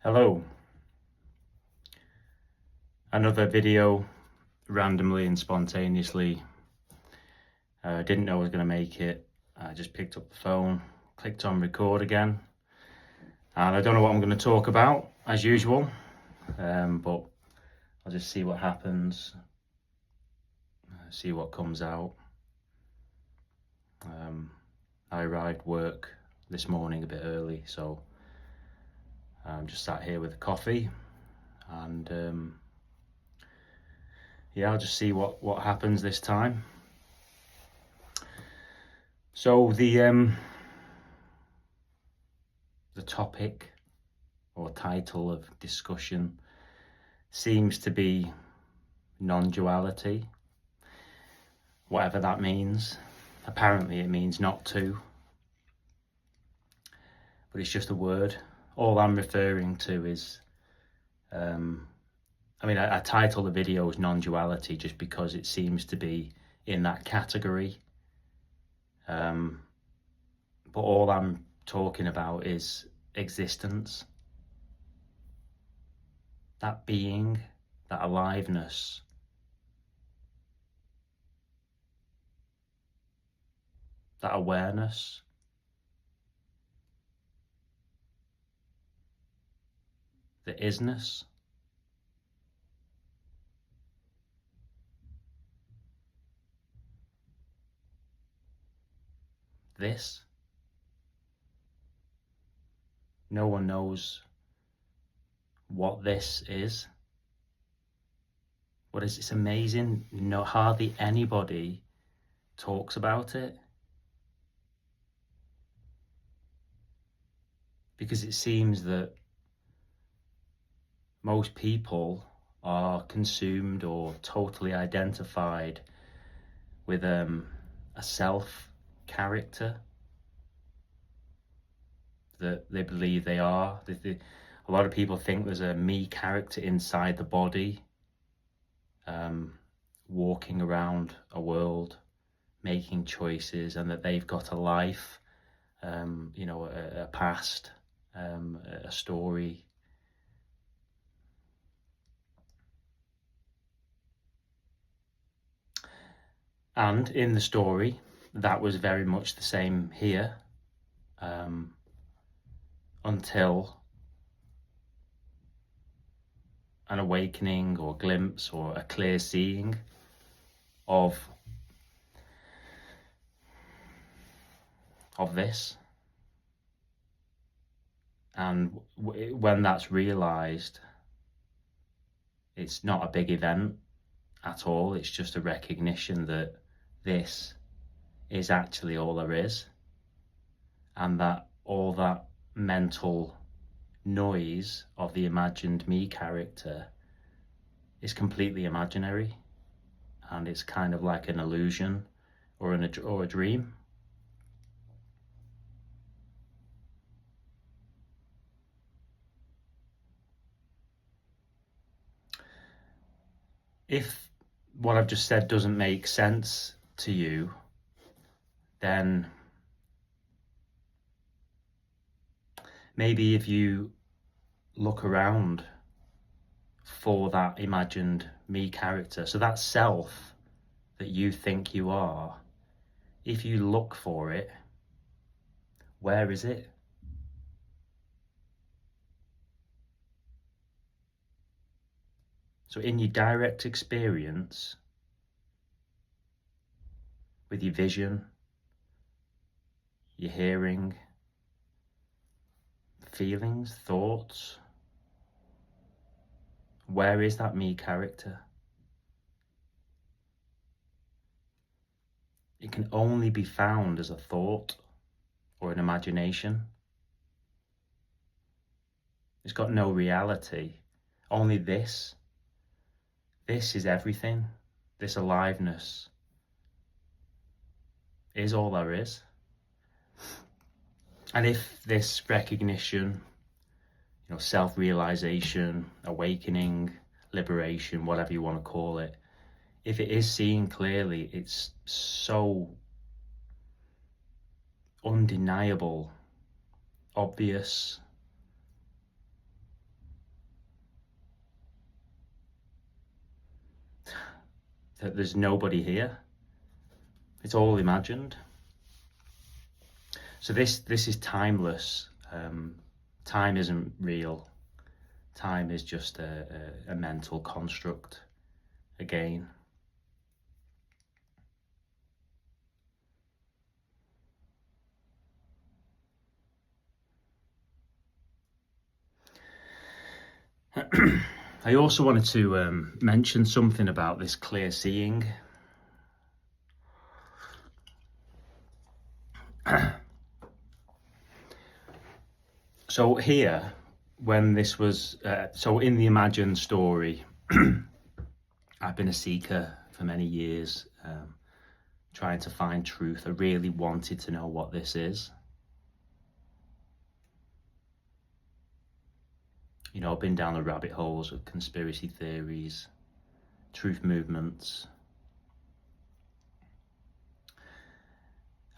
Hello. Another video, randomly and spontaneously. Didn't know I was going to make it. I just picked up the phone, clicked on record again, and I don't know what I'm going to talk about as usual, but I'll just see what happens, see what comes out. I arrived work this morning a bit early, so I'm just sat here with a coffee, and yeah, I'll just see what happens this time. So the topic or title of discussion seems to be non-duality, whatever that means. Apparently it means not to, but it's just a word. All I'm referring to is, I title the video as non-duality just because it seems to be in that category. But all I'm talking about is existence. That being, that aliveness. That awareness. The isness. This. No one knows what this is. What is it's amazing. No, hardly anybody talks about it, because it seems that most people are consumed or totally identified with a self character that they believe they are. A lot of people think there's a me character inside the body, walking around a world, making choices, and that they've got a life, a past, a story. And in the story, that was very much the same here, until an awakening or glimpse or a clear seeing of this. And when that's realized, it's not a big event at all. It's just a recognition that this is actually all there is, and that all that mental noise of the imagined me character is completely imaginary, and it's kind of like an illusion or a dream. If what I've just said doesn't make sense to you, then maybe if you look around for that imagined me character, so that self that you think you are, if you look for it, where is it? So in your direct experience, with your vision, your hearing, feelings, thoughts, where is that me character? It can only be found as a thought or an imagination. It's got no reality, only this. This is everything. This aliveness is all there is. And if this recognition, self-realization, awakening, liberation, whatever you want to call it, if it is seen clearly, it's so undeniable, obvious, that there's nobody here. It's all imagined. So this is timeless. Time isn't real. Time is just a mental construct again. I also wanted to mention something about this clear seeing. So here, when this was, so in the imagined story, I've been a seeker for many years, trying to find truth. I really wanted to know what this is. You know, I've been down the rabbit holes of conspiracy theories, truth movements.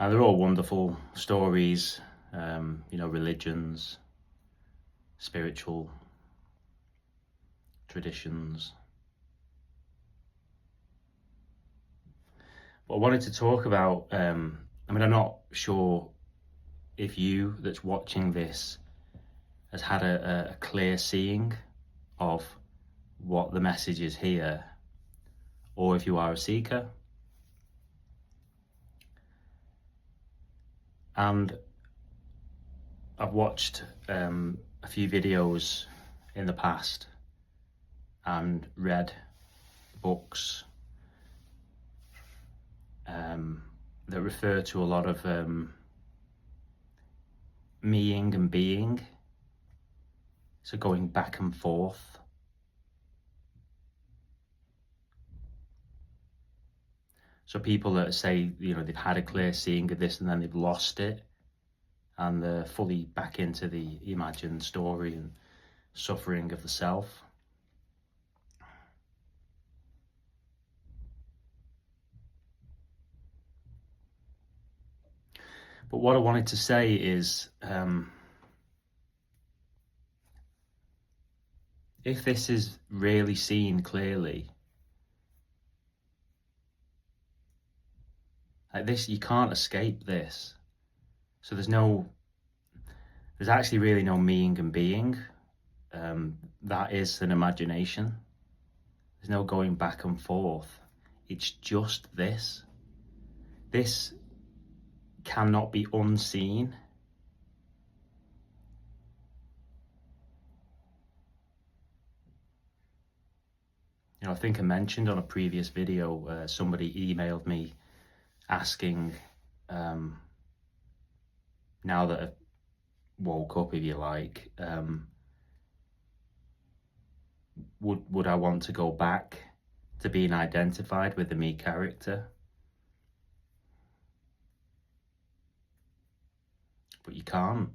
And they're all wonderful stories, you know, religions, spiritual traditions. But I wanted to talk about, I mean, I'm not sure if you that's watching this has had a clear seeing of what the message is here, or if you are a seeker. And I've watched a few videos in the past and read books that refer to a lot of meing and being, so going back and forth. So people that say, you know, they've had a clear seeing of this and then they've lost it, and they're fully back into the imagined story and suffering of the self. But what I wanted to say is, if this is really seen clearly, like this, you can't escape this. So there's actually really no meing and being. That is an imagination. There's no going back and forth. It's just this. This cannot be unseen. You know, I think I mentioned on a previous video, somebody emailed me asking, now that I've woke up, if you like, would I want to go back to being identified with the me character? But you can't.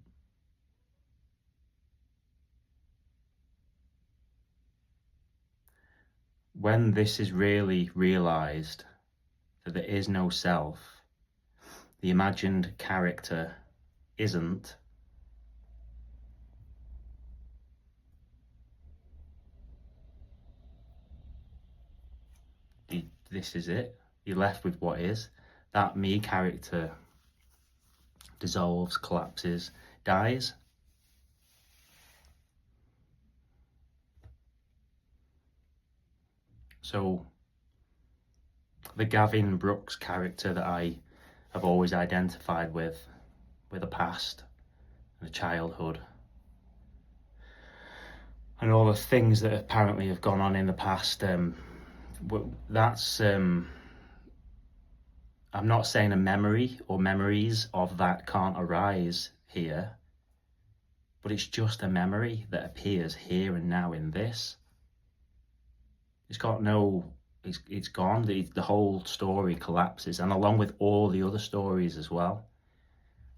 When this is really realized, that there is no self, the imagined character isn't, this is it. You're left with what is. That me character dissolves, collapses, dies. So the Gavin Brooks character that I have always identified with a past and a childhood, and all the things that apparently have gone on in the past, that's, I'm not saying a memory or memories of that can't arise here, but it's just a memory that appears here and now in this. It's got no, it's gone. The whole story collapses, and along with all the other stories as well.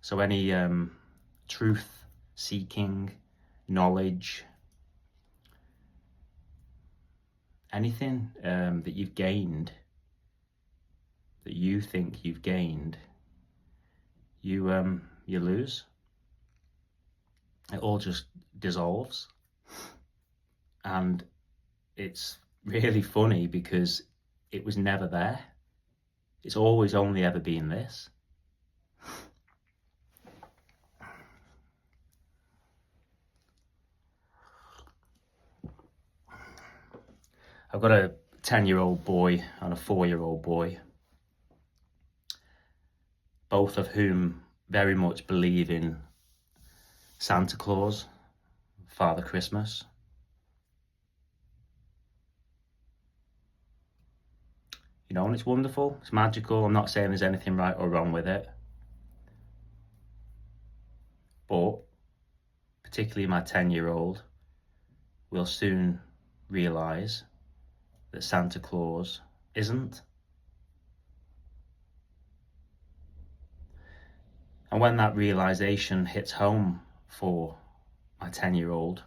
So any truth seeking, knowledge, anything that you've gained, that you think you've gained, you lose. It all just dissolves. And it's really funny because it was never there. It's always only ever been this. I've got a 10-year-old boy and a 4-year-old boy, both of whom very much believe in Santa Claus, Father Christmas. You know, and it's wonderful, it's magical. I'm not saying there's anything right or wrong with it. But particularly my 10-year-old will soon realise that Santa Claus isn't. And when that realisation hits home for my 10-year-old,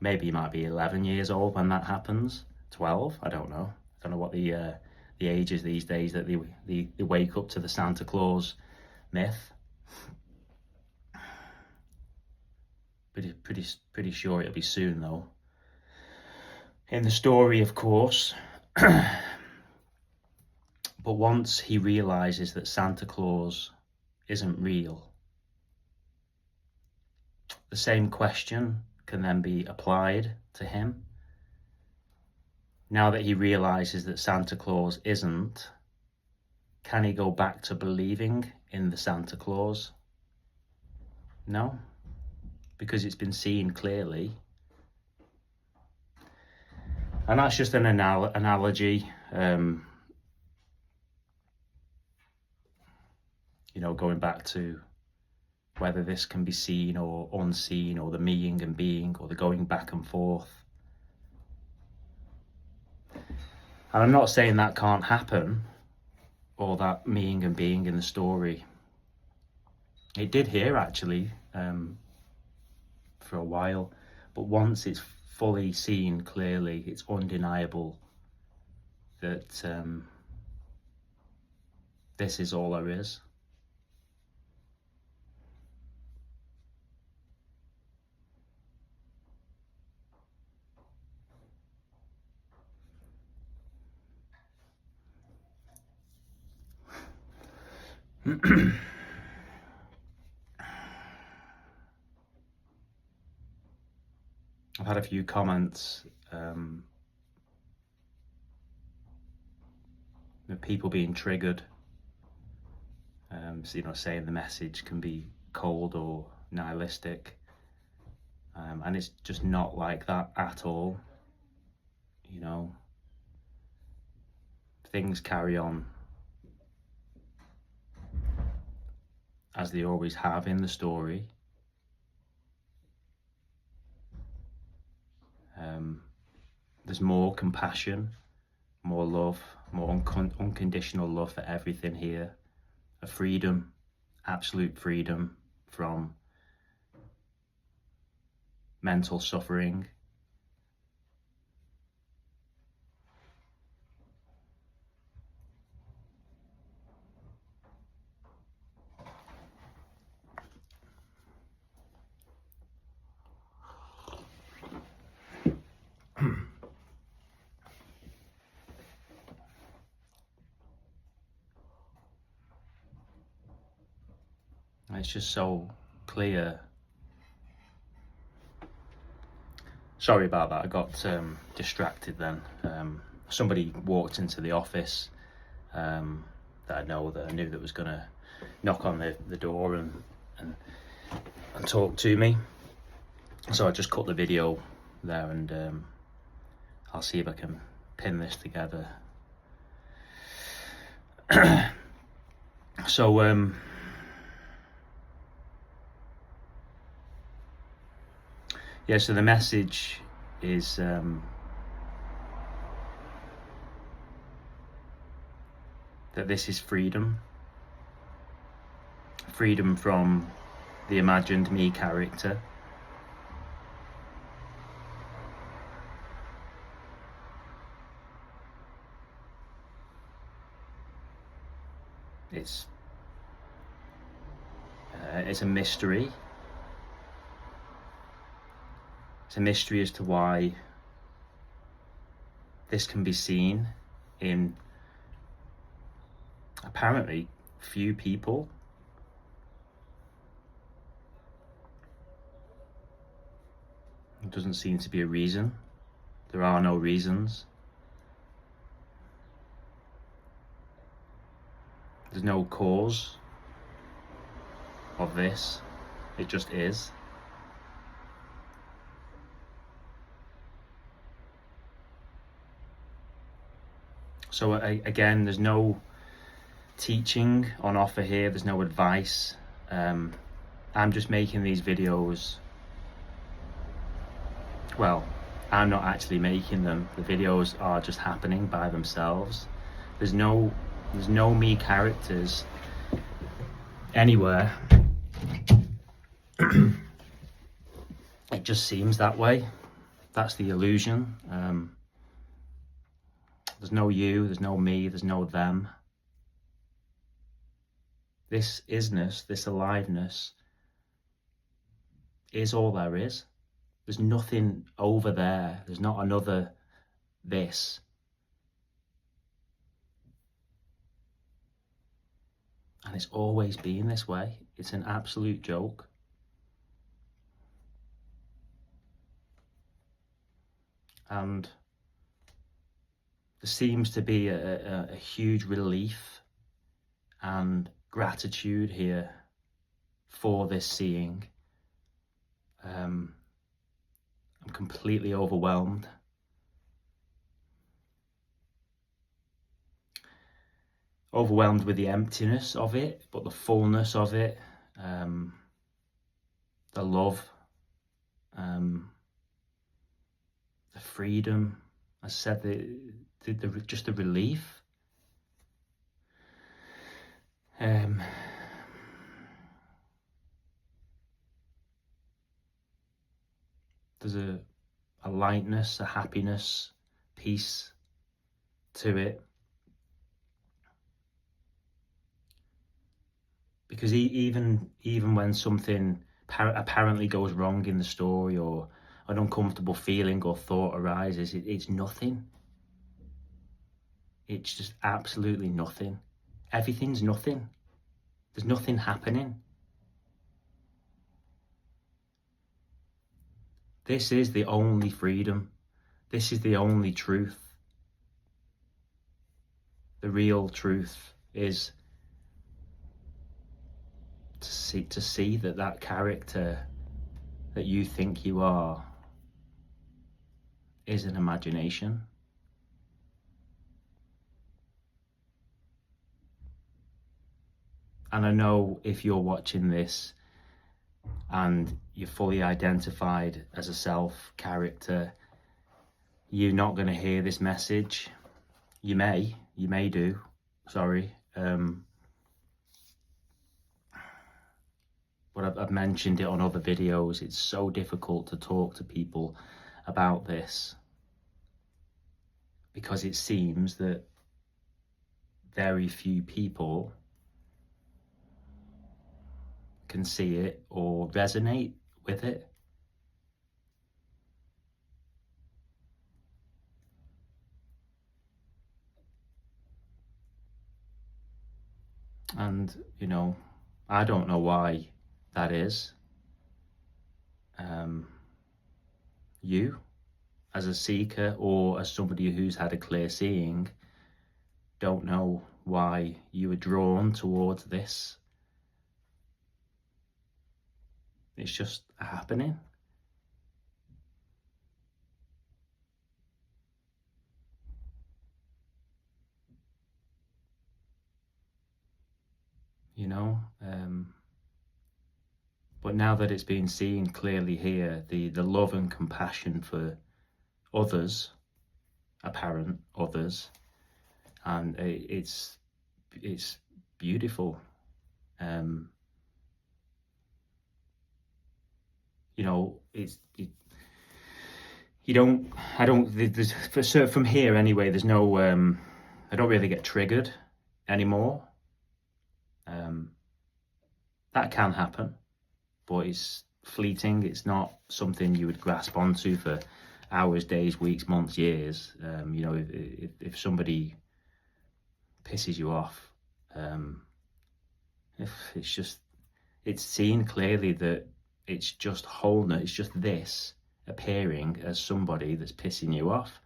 maybe he might be 11 years old when that happens, 12, I don't know. I don't know what the age is these days that they wake up to the Santa Claus myth. Pretty sure it'll be soon though. In the story, of course, but once he realises that Santa Claus isn't real, the same question can then be applied to him. Now that he realises that Santa Claus isn't, can he go back to believing in the Santa Claus? No, because it's been seen clearly. And that's just an analogy, you know, going back to whether this can be seen or unseen, or the meing and being, or the going back and forth. And I'm not saying that can't happen, or that meing and being in the story. It did here actually, for a while, but once it's fully seen clearly, it's undeniable that this is all there is. I've had a few comments, of people being triggered, so, you know, saying the message can be cold or nihilistic, and it's just not like that at all. You know, things carry on as they always have in the story. There's more compassion, more love, more unconditional love for everything here. A freedom, absolute freedom from mental suffering. It's just so clear. Sorry about that, I got distracted then. Somebody walked into the office that I knew that was going to knock on the door and talk to me. So I just cut the video there, and I'll see if I can pin this together. So yeah, so the message is that this is freedom. Freedom from the imagined me character. It's a mystery. It's a mystery as to why this can be seen in apparently few people. There doesn't seem to be a reason. There are no reasons. There's no cause of this. It just is. So again, there's no teaching on offer here. There's no advice. I'm just making these videos. Well, I'm not actually making them. The videos are just happening by themselves. There's no me characters anywhere. It just seems that way. That's the illusion. There's no you, there's no me, there's no them. This isness, this aliveness, is all there is. There's nothing over there. There's not another this. And it's always been this way. It's an absolute joke. And there seems to be a huge relief and gratitude here for this seeing. I'm completely overwhelmed. Overwhelmed with the emptiness of it, but the fullness of it, the love, the freedom. I said just the relief. There's a lightness, a happiness, peace to it. Because even when something apparently goes wrong in the story, or an uncomfortable feeling or thought arises, it's nothing. It's just absolutely nothing. Everything's nothing. There's nothing happening. This is the only freedom. This is the only truth. The real truth is to see that character that you think you are is an imagination. And I know if you're watching this and you're fully identified as a self character, you're not going to hear this message. You may do, sorry. But I've mentioned it on other videos. It's so difficult to talk to people about this because it seems that very few people can see it or resonate with it. And, I don't know why that is. You, as a seeker or as somebody who's had a clear seeing, don't know why you were drawn towards this. It's just happening. But now that it's been seen clearly here, the love and compassion for others, apparent others, and it's beautiful. From here anyway, there's no, I don't really get triggered anymore. That can happen, but it's fleeting. It's not something you would grasp onto for hours, days, weeks, months, years. If somebody pisses you off, If it's seen clearly that it's just wholeness, it's just this appearing as somebody that's pissing you off.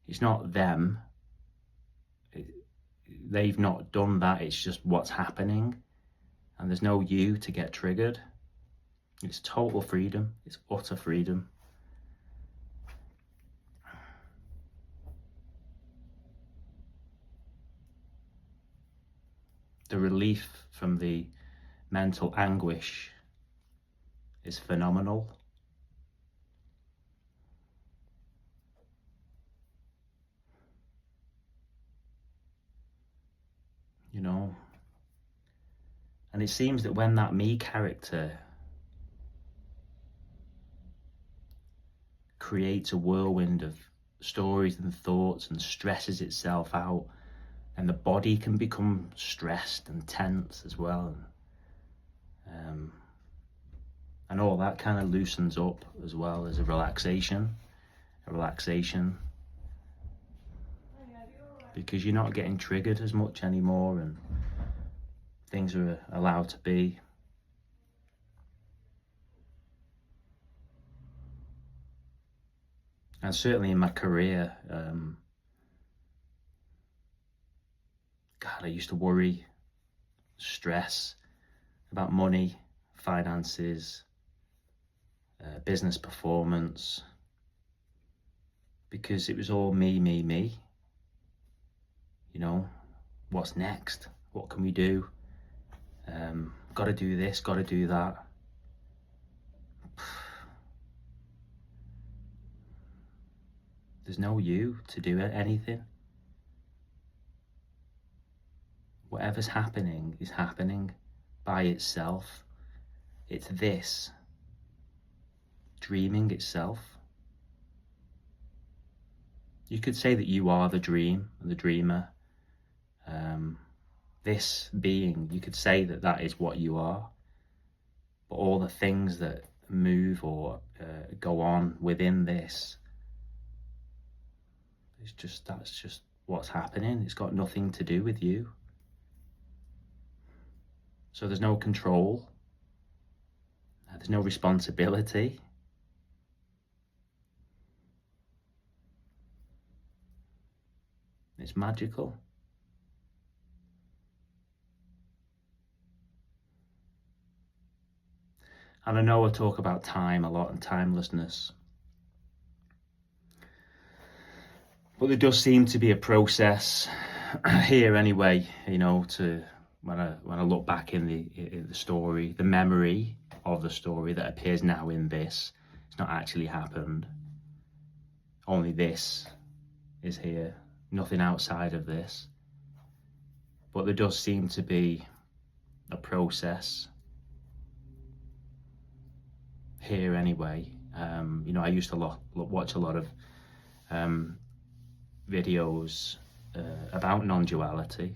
It's not them. They've not done that. It's just what's happening. And there's no you to get triggered. It's total freedom. It's utter freedom. The relief from the mental anguish is phenomenal. You know, and it seems that when that me character creates a whirlwind of stories and thoughts and stresses itself out, and the body can become stressed and tense as well, and all that kind of loosens up as well as a relaxation, because you're not getting triggered as much anymore, and things are allowed to be. And certainly in my career, God, I used to worry, stress about money, finances, business performance, because it was all me. You know, what's next? What can we do? Got to do this, got to do that. There's no you to do anything. Whatever's happening is happening by itself. It's this dreaming itself. You could say that you are the dream and the dreamer. This being, you could say that that is what you are. But all the things that move or go on within this, that's just what's happening. It's got nothing to do with you. So there's no control. There's no responsibility. It's magical. And I know I talk about time a lot and timelessness, but there does seem to be a process here anyway, you know, to when I look back in the story, the memory of the story that appears now in this, it's not actually happened. Only this is here, nothing outside of this. But there does seem to be a process here anyway. You know, I used to watch a lot of videos about non-duality.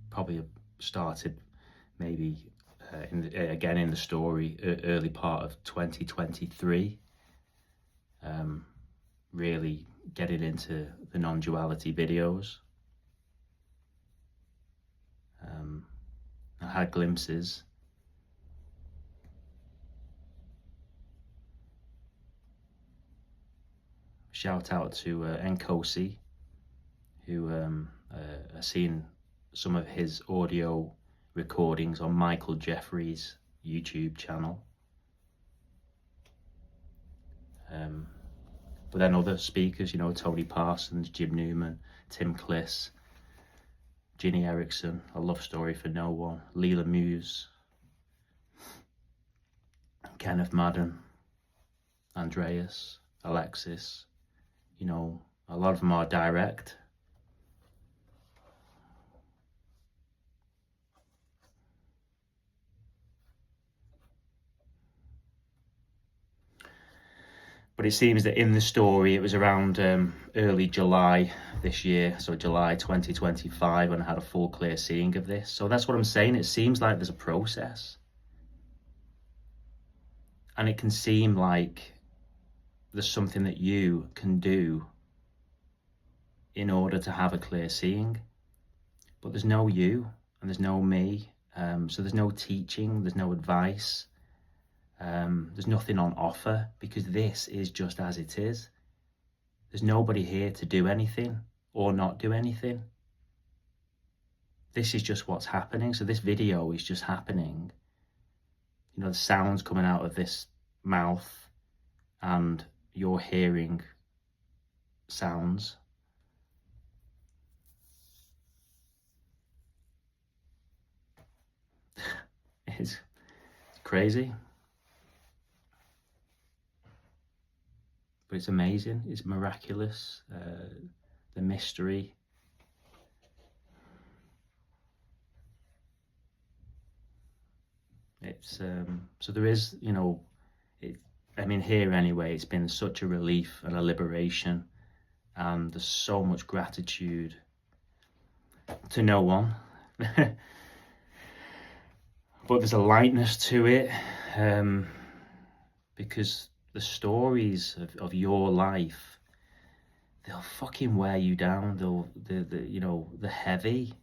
Probably started maybe again in the story early part of 2023. Really getting into the non-duality videos. I had glimpses. Shout out to Nkosi, who has seen some of his audio recordings on Michael Jeffrey's YouTube channel. But then other speakers, you know, Tony Parsons, Jim Newman, Tim Kliss, Ginny Erickson, A Love Story for No One, Leela Muse, Kenneth Madden, Andreas, Alexis. You know, a lot of them are direct. But it seems that in the story, it was around early July this year, so July 2025, when I had a full clear seeing of this. So that's what I'm saying. It seems like there's a process. And it can seem like there's something that you can do in order to have a clear seeing. But there's no you and there's no me. So there's no teaching, there's no advice. There's nothing on offer, because this is just as it is. There's nobody here to do anything or not do anything. This is just what's happening. So this video is just happening. You know, the sounds coming out of this mouth, and you're hearing sounds. It's crazy. But it's amazing, it's miraculous, the mystery. It's so there is, you know, I mean, here anyway, it's been such a relief and a liberation, and there's so much gratitude to no one. But there's a lightness to it, because the stories of your life, they'll fucking wear you down. The you know, the heavy.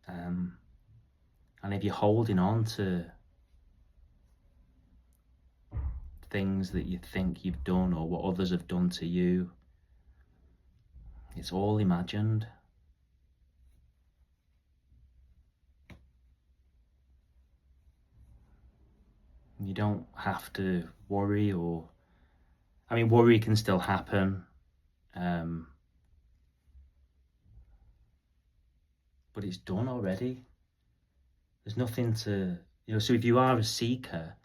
And if you're holding on to things that you think you've done or what others have done to you, it's all imagined. You don't have to worry, or, I mean, worry can still happen, but it's done already. There's nothing to, you know, so if you are a seeker,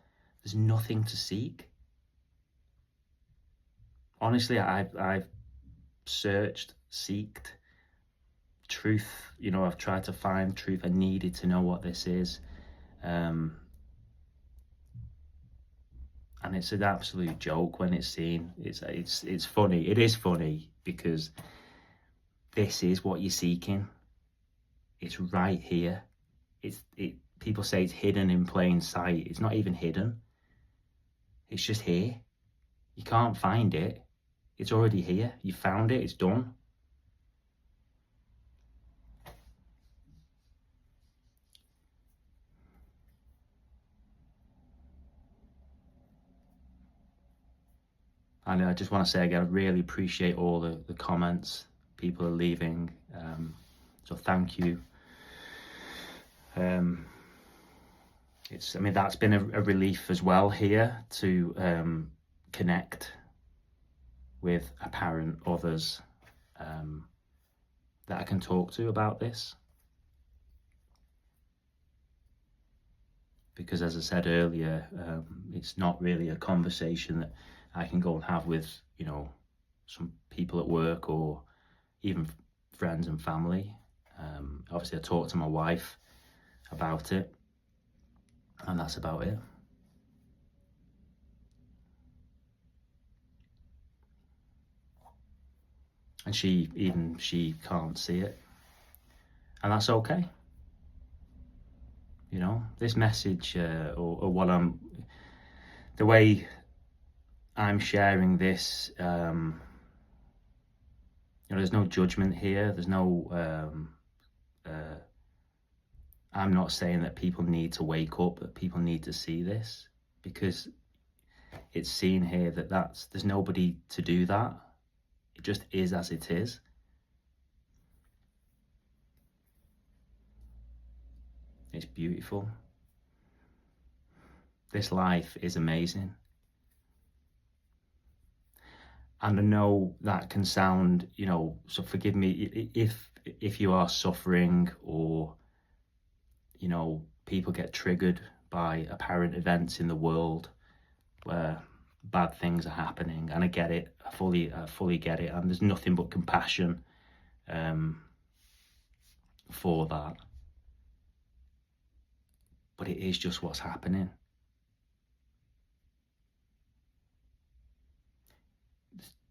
there's nothing to seek. Honestly, I've searched, seeked truth, you know, I've tried to find truth. I needed to know what this is. And it's an absolute joke when it's seen. It's funny. It is funny because this is what you're seeking. It's right here. People say it's hidden in plain sight. It's not even hidden. It's just here. You can't find it. It's already here. You found it. It's done. And I just want to say again, I really appreciate all the comments people are leaving. So thank you. I mean, that's been a relief as well here to connect with apparent others that I can talk to about this. Because as I said earlier, it's not really a conversation that I can go and have with, you know, some people at work or even friends and family. Obviously, I talk to my wife about it, and that's about it. And she can't see it, and that's okay. You know, this message, or what the way I'm sharing this, you know, there's no judgment here. There's no, I'm not saying that people need to wake up, that people need to see this, because it's seen here that there's nobody to do that. It just is as it is. It's beautiful. This life is amazing. And I know that can sound, you know, so forgive me if you are suffering, or, you know, people get triggered by apparent events in the world where bad things are happening, and I get it. I fully get it, and there's nothing but compassion for that. But it is just what's happening.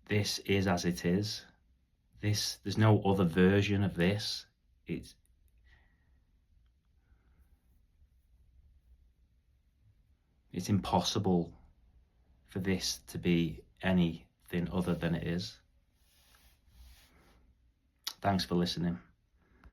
This is as it is. There's no other version of this. It's impossible for this to be anything other than it is. Thanks for listening.